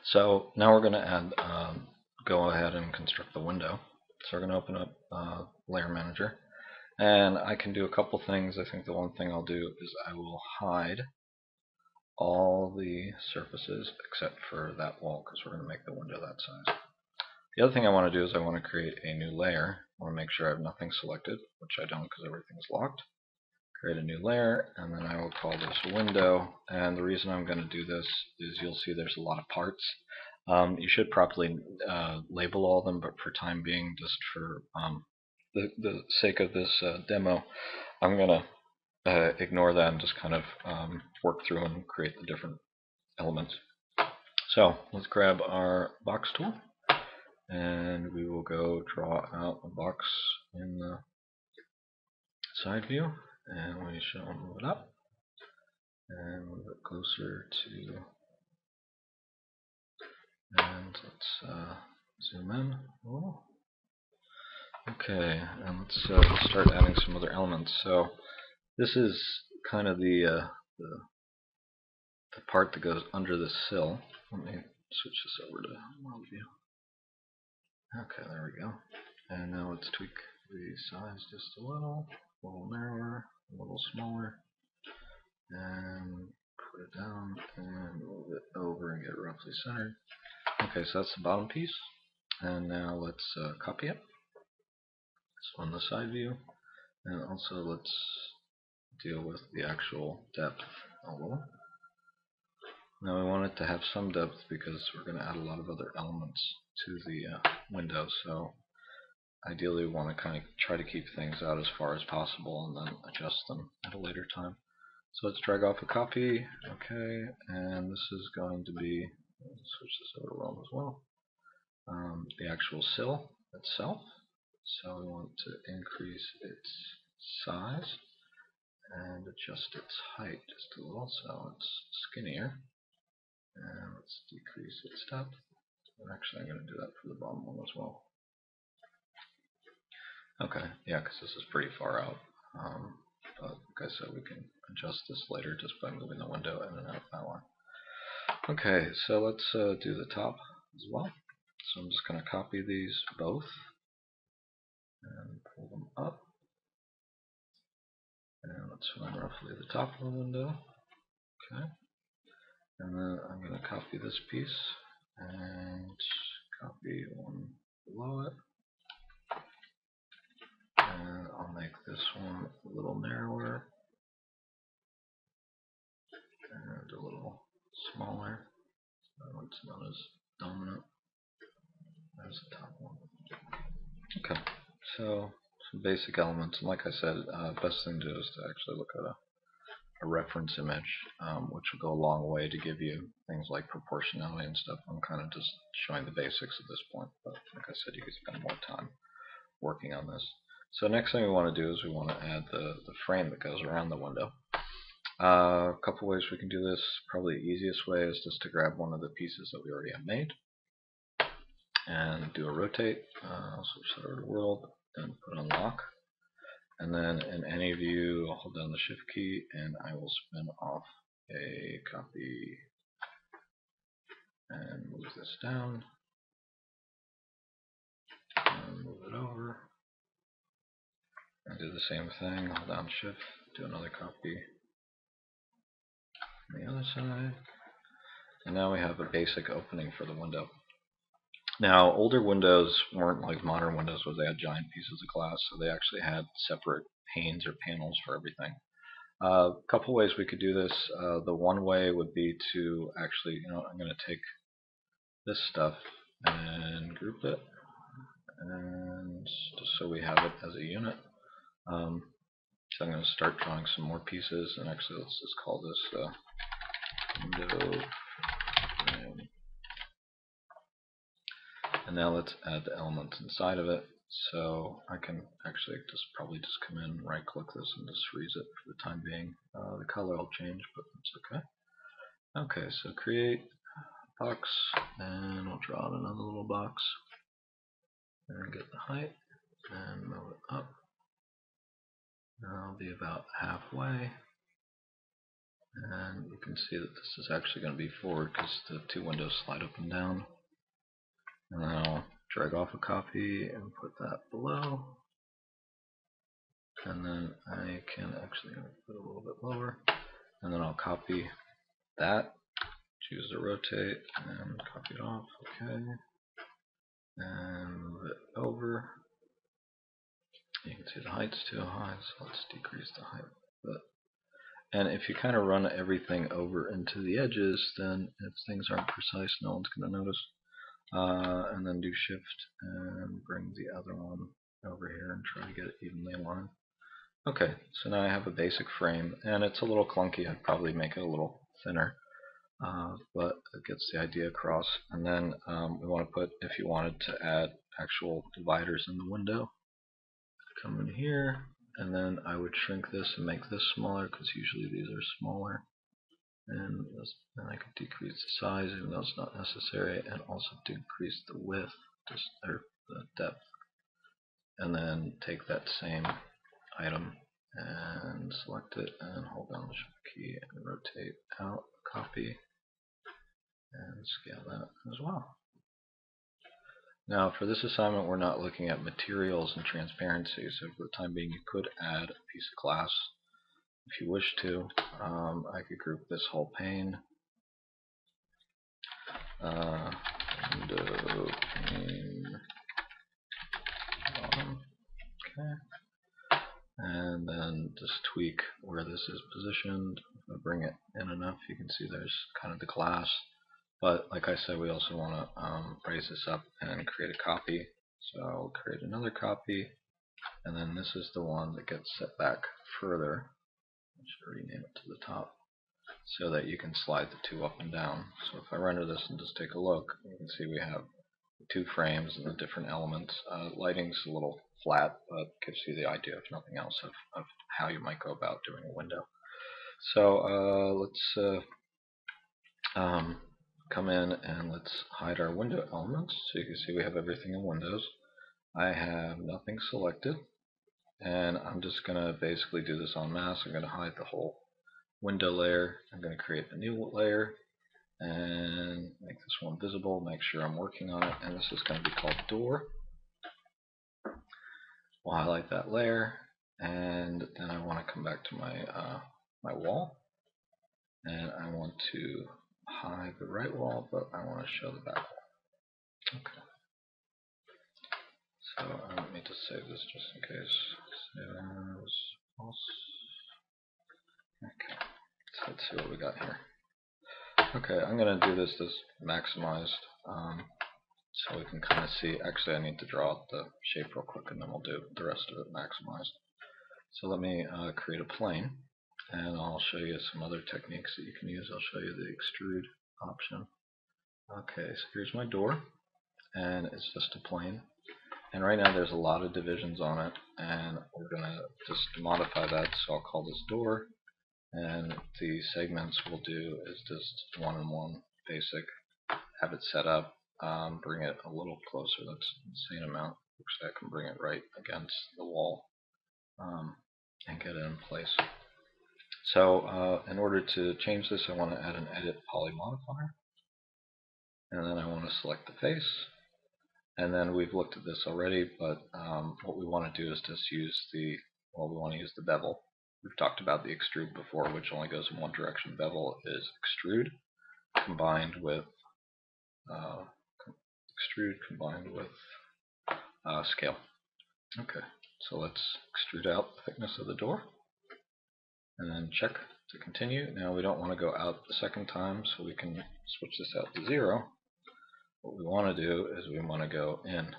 So now we're going to add, go ahead and construct the window. So we're going to open up Layer Manager, and I can do a couple things. I think the one thing I'll do is I will hide all the surfaces except for that wall, because we're going to make the window that size. The other thing I want to do is I want to create a new layer. I want to make sure I have nothing selected, which I don't because everything's locked. Create a new layer, and then I will call this window. And the reason I'm going to do this is you'll see there's a lot of parts. You should properly label all of them, but for time being, just for the sake of this demo, I'm going to ignore that and just kind of work through and create the different elements. So let's grab our box tool, and we will go draw out a box in the side view, and we shall move it up and move it closer to, and let's zoom in. Oh. Okay, and let's start adding some other elements. So this is kind of the part that goes under the sill. Let me switch this over to world view. Okay, there we go. And now let's tweak the size just a little narrower, a little smaller, and put it down and move it over and get it roughly centered. Okay, so that's the bottom piece. And now let's copy it. So on the side view, and also let's deal with the actual depth a little. Now we want it to have some depth because we're going to add a lot of other elements to the window, so ideally we want to kind of try to keep things out as far as possible and then adjust them at a later time. So let's drag off a copy, okay, and this is going to be, let's switch this over to Realm as well, the actual sill itself. So we want to increase its size and adjust its height just a little so it's skinnier. And let's decrease its depth. Actually, I'm going to do that for the bottom one as well. Okay, yeah, because this is pretty far out. But like I said, we can adjust this later just by moving the window in and out that way. Okay, so let's do the top as well. So I'm just going to copy these both and pull them up. And let's find roughly the top of the window. Okay. And then I'm going to copy this piece and copy one below it. And I'll make this one a little narrower and a little smaller. So it's not as dominant as the top one. Okay, so some basic elements. And like I said, best thing to do is to actually look at a reference image, which will go a long way to give you things like proportionality and stuff. I'm kind of just showing the basics at this point, but like I said, you can spend more time working on this. So next thing we want to do is we want to add the frame that goes around the window. A couple ways we can do this. Probably the easiest way is just to grab one of the pieces that we already have made and do a rotate. Switch that over to world and put on lock. And then in any view, I'll hold down the shift key and I will spin off a copy and move this down and move it over. And do the same thing, hold down shift, do another copy on the other side. And now we have a basic opening for the window. Now, older windows weren't like modern windows where they had giant pieces of glass, so they actually had separate panes or panels for everything. A couple ways we could do this. The one way would be to actually, I'm going to take this stuff and group it, and just so we have it as a unit. So I'm going to start drawing some more pieces, and actually let's just call this window frame. And now let's add the elements inside of it. So I can actually probably just come in, right click this, and just freeze it for the time being. The color will change, but that's okay. Okay, so create box, and we'll draw out another little box, and get the height, and move it up. Now I'll be about halfway. And you can see that this is actually going to be forward because the two windows slide up and down. And then I'll drag off a copy and put that below. And then I can actually put it a little bit lower. And then I'll copy that, choose to rotate, and copy it off. Okay. And move it over. You can see the height's too high, so let's decrease the height a bit. And if you kind of run everything over into the edges, then if things aren't precise, no one's going to notice. And then do shift and bring the other one over here and try to get it evenly aligned. Okay, so now I have a basic frame, and it's a little clunky. I'd probably make it a little thinner, but it gets the idea across. And then we want to put, if you wanted to add actual dividers in the window, come in here, and then I would shrink this and make this smaller because usually these are smaller. And then I could decrease the size even though it's not necessary, and also decrease the width, or the depth. And then take that same item and select it and hold down the shift key and rotate out, copy, and scale that as well. Now for this assignment we're not looking at materials and transparency, so for the time being you could add a piece of glass if you wish to. I could group this whole pane, window pane bottom, okay, and then just tweak where this is positioned. If I bring it in enough, you can see there's kind of the glass. But like I said, we also want to raise this up and create a copy. So I'll create another copy, and then this is the one that gets set back further. I should rename it to the top so that you can slide the two up and down. So if I render this and just take a look, you can see we have the two frames and the different elements. Lighting's a little flat, but gives you the idea, if nothing else, of how you might go about doing a window. So let's come in and let's hide our window elements. So you can see we have everything in Windows. I have nothing selected, and I'm just going to basically do this en masse. I'm going to hide the whole window layer. I'm going to create a new layer and make this one visible, make sure I'm working on it, and this is going to be called door. We'll highlight that layer, and then I want to come back to my my wall, and I want to hide the right wall, but I want to show the back wall. Okay. So let me just save this just in case. Save as false. Okay. So let's see what we got here. Okay, I'm going to do this maximized so we can kind of see. Actually, I need to draw out the shape real quick, and then we'll do the rest of it maximized. So let me create a plane, and I'll show you some other techniques that you can use. I'll show you the extrude option. Okay, so here's my door, and it's just a plane. And right now there's a lot of divisions on it, and we're going to just modify that. So I'll call this door, and the segments we'll do is just 1-on-1 basic. Have it set up, bring it a little closer. That's the same amount. Looks like I can bring it right against the wall and get it in place. So in order to change this, I want to add an edit poly modifier, and then I want to select the face. And then we've looked at this already, but what we want to do is just use we want to use the bevel. We've talked about the extrude before, which only goes in one direction. Bevel is extrude combined with scale. Okay, so let's extrude out the thickness of the door, and then check to continue. Now we don't want to go out the second time, so we can switch this out to 0. What we want to do is we want to go in,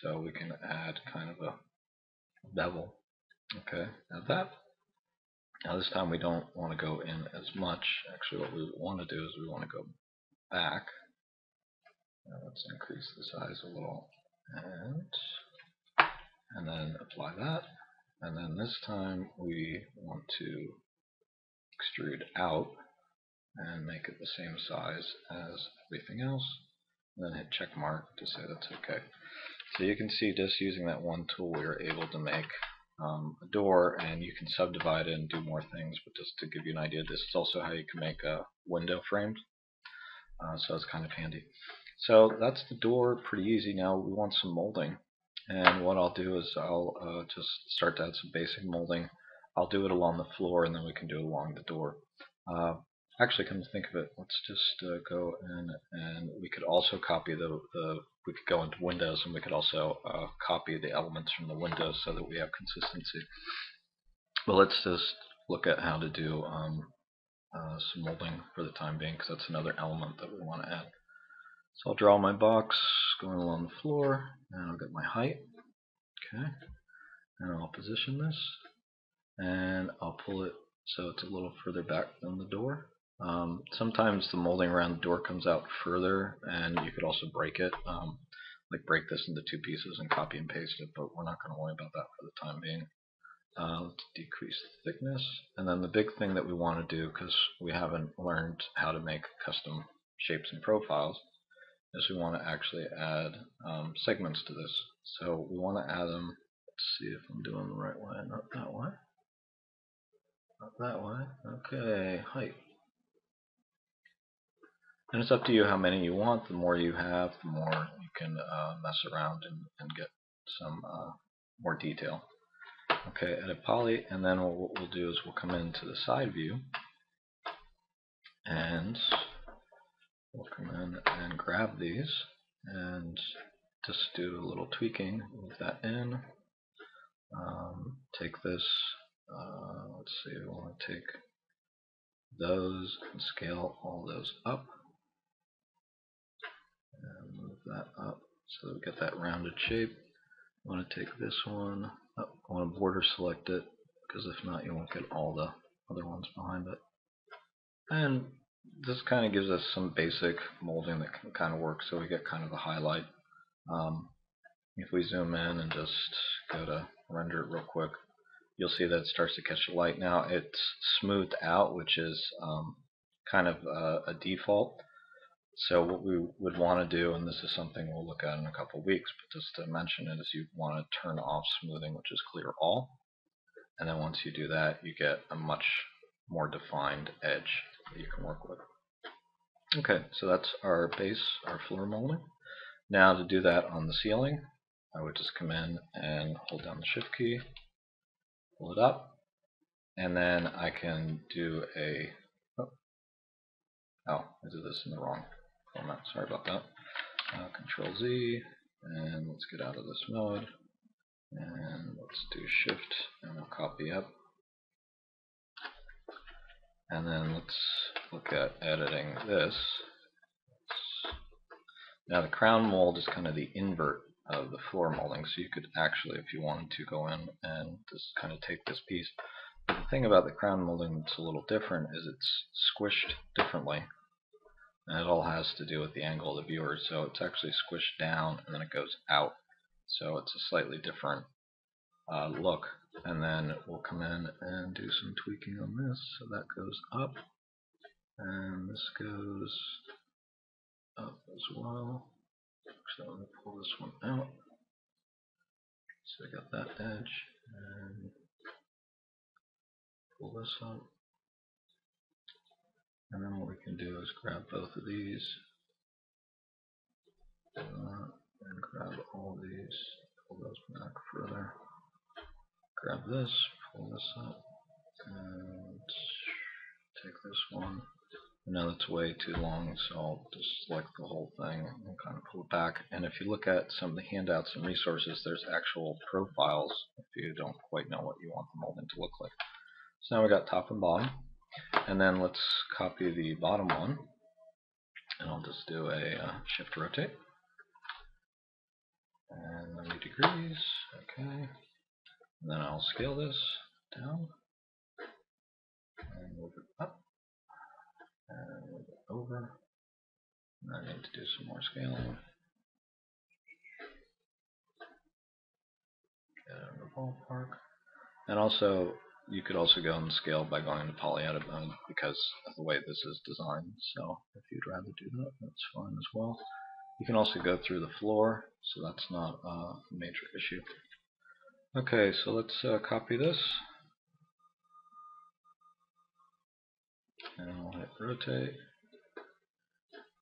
so we can add kind of a bevel. Okay, now this time we don't want to go in as much. Actually, what we want to do is we want to go back. Now let's increase the size a little, and then apply that. And then this time we want to extrude out and make it the same size as everything else. And then hit check mark to say that's okay. So you can see just using that one tool we were able to make a door, and you can subdivide it and do more things. But just to give you an idea, this is also how you can make a window frames. So it's kind of handy. So that's the door, pretty easy. Now we want some molding, and what I'll do is I'll just start to add some basic molding. I'll do it along the floor, and then we can do it along the door. Actually, come to think of it, let's just go in, and we could also copy we could go into Windows, and we could also copy the elements from the windows so that we have consistency. But let's just look at how to do some molding for the time being, because that's another element that we want to add. So I'll draw my box going along the floor, and I'll get my height. Okay, and I'll position this, and I'll pull it so it's a little further back than the door. Sometimes the molding around the door comes out further, and you could also break it, like break this into two pieces and copy and paste it, but we're not going to worry about that for the time being. Let's decrease the thickness, and then the big thing that we want to do, because we haven't learned how to make custom shapes and profiles, is we want to actually add segments to this. So we want to add them. Let's see if I'm doing the right way. Not that way. Not that way. Okay, height. And it's up to you how many you want. The more you have, the more you can mess around and get some more detail. Okay, edit poly, and then what we'll do is we'll come into the side view, and we'll come in and grab these and just do a little tweaking. Move that in. Take this. Let's see. We want to take those and scale all those up, and move that up so that we get that rounded shape. I want to take this one up. I want to border select it, because if not, you won't get all the other ones behind it. And this kind of gives us some basic molding that can kind of work, so we get kind of a highlight. If we zoom in and just go to render it real quick, you'll see that it starts to catch the light. Now it's smoothed out, which is kind of a default. So what we would want to do, and this is something we'll look at in a couple of weeks, but just to mention it, is you want to turn off smoothing, which is clear all. And then once you do that, you get a much more defined edge that you can work with. Okay, so that's our base, our floor molding. Now to do that on the ceiling, I would just come in and hold down the shift key, pull it up, and then I can do a, I did this in the wrong format, sorry about that. Control Z, and let's get out of this mode, and let's do shift, and we'll copy up. And then let's look at editing this. Now the crown mold is kind of the invert of the floor molding, so you could actually, if you wanted to, go in and just kind of take this piece. But the thing about the crown molding that's a little different is it's squished differently, and it all has to do with the angle of the viewer. So it's actually squished down and then it goes out, so it's a slightly different look. And then we'll come in and do some tweaking on this, so that goes up, and this goes up as well. So I'm going to pull this one out. So I got that edge, and pull this up. And then what we can do is grab both of these, and grab all these, pull those back further. Grab this, pull this up, and take this one. Now that's way too long, so I'll just select the whole thing and kind of pull it back. And if you look at some of the handouts and resources, there's actual profiles if you don't quite know what you want the molding to look like. So now we got top and bottom, and then let's copy the bottom one, and I'll just do a shift rotate, and 90 degrees, okay. And then I'll scale this down, and move it up, and move it over. And I need to do some more scaling. Get it in the ballpark. And also, you could also go and scale by going to poly edit mode, because of the way this is designed. So if you'd rather do that, that's fine as well. You can also go through the floor, so that's not a major issue. Okay, so let's copy this, and I'll hit rotate.